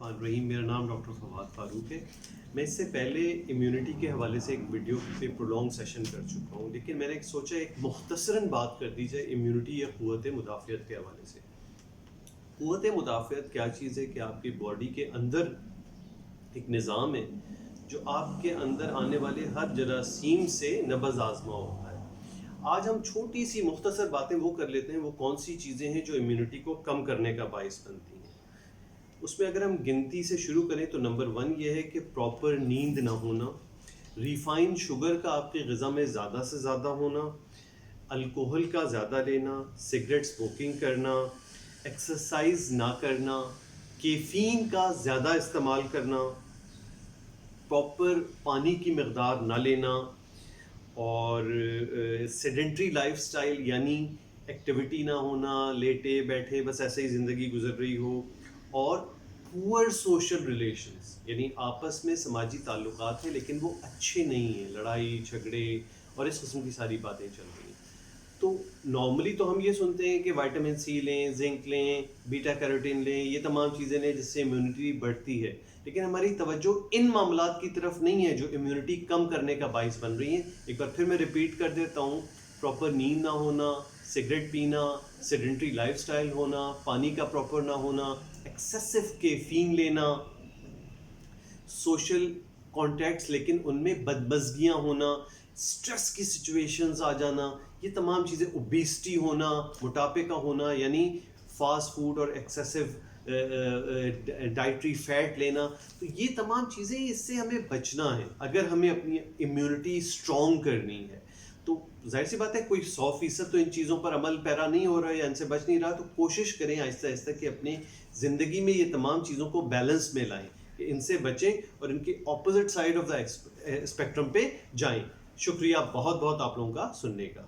रहीम। मेरा नाम डॉक्टर फवाद फारूक है। मैं इससे पहले इम्यूनिटी के हवाले से एक वीडियो पे प्रोलॉन्ग सेशन कर चुका हूँ, लेकिन मैंने सोचा एक मुख्तसरन बात कर दी जाए इम्यूनिटी या क़ुव्वत मुदाफ़ियत के हवाले से। क़ुव्वत मुदाफ़ियत क्या चीज़ है कि आपकी बॉडी के अंदर एक निज़ाम है जो आपके अंदर आने वाले हर जरासीम से नब्ज़ आज़मा होता है। आज हम छोटी सी मुख्तसर बातें वो कर लेते हैं, वो कौन सी चीज़ें हैं जो इम्यूनिटी को कम करने का बाइस बनती हैं। उसमें अगर हम गिनती से शुरू करें तो नंबर 1 ये है कि प्रॉपर नींद ना होना, रिफाइंड शुगर का आपकी ग़िज़ा में ज़्यादा से ज़्यादा होना, अल्कोहल का ज़्यादा लेना, सिगरेट स्मोकिंग करना, एक्सरसाइज ना करना, कैफ़ीन का ज़्यादा इस्तेमाल करना, प्रॉपर पानी की मकदार ना लेना और सेडेंट्री लाइफस्टाइल यानी एक्टिविटी ना होना, लेटे बैठे बस ऐसे ही ज़िंदगी गुजर रही हो, और पुअर सोशल रिलेशंस यानी आपस में समाजी ताल्लुकात हैं लेकिन वो अच्छे नहीं हैं, लड़ाई झगड़े और इस किस्म की सारी बातें चल रही हैं। तो नॉर्मली तो हम ये सुनते हैं कि विटामिन सी लें, जिंक लें, बीटा कैरोटीन लें, ये तमाम चीज़ें लें जिससे इम्यूनिटी बढ़ती है, लेकिन हमारी तवज्जो इन मामलात की तरफ नहीं है जो इम्यूनिटी कम करने का बाइस बन रही हैं। एक बार फिर मैं रिपीट कर देता हूँ, प्रॉपर नींद ना होना, सिगरेट पीना, सेडेंट्री लाइफस्टाइल होना, पानी का प्रॉपर ना होना, एक्सेसिव कैफीन लेना, सोशल कॉन्टैक्ट्स लेकिन उनमें बदमज़गियाँ होना, स्ट्रेस की सिचुएशंस आ जाना, ये तमाम चीज़ें, ओबेसिटी होना, मोटापे का होना यानी फास्ट फूड और एक्सेसिव डाइटरी फैट लेना, तो ये तमाम चीज़ें, इससे हमें बचना है अगर हमें अपनी इम्यूनिटी स्ट्रॉन्ग करनी है। तो जाहिर सी बात है कोई 100% तो इन चीज़ों पर अमल पैरा नहीं हो रहा है या इनसे बच नहीं रहा, तो कोशिश करें आहिस्ता आहिस्ता कि अपनी ज़िंदगी में ये तमाम चीज़ों को बैलेंस में लाएं, कि इनसे बचें और इनके opposite side of the spectrum पे जाएं। शुक्रिया बहुत बहुत आप लोगों का सुनने का।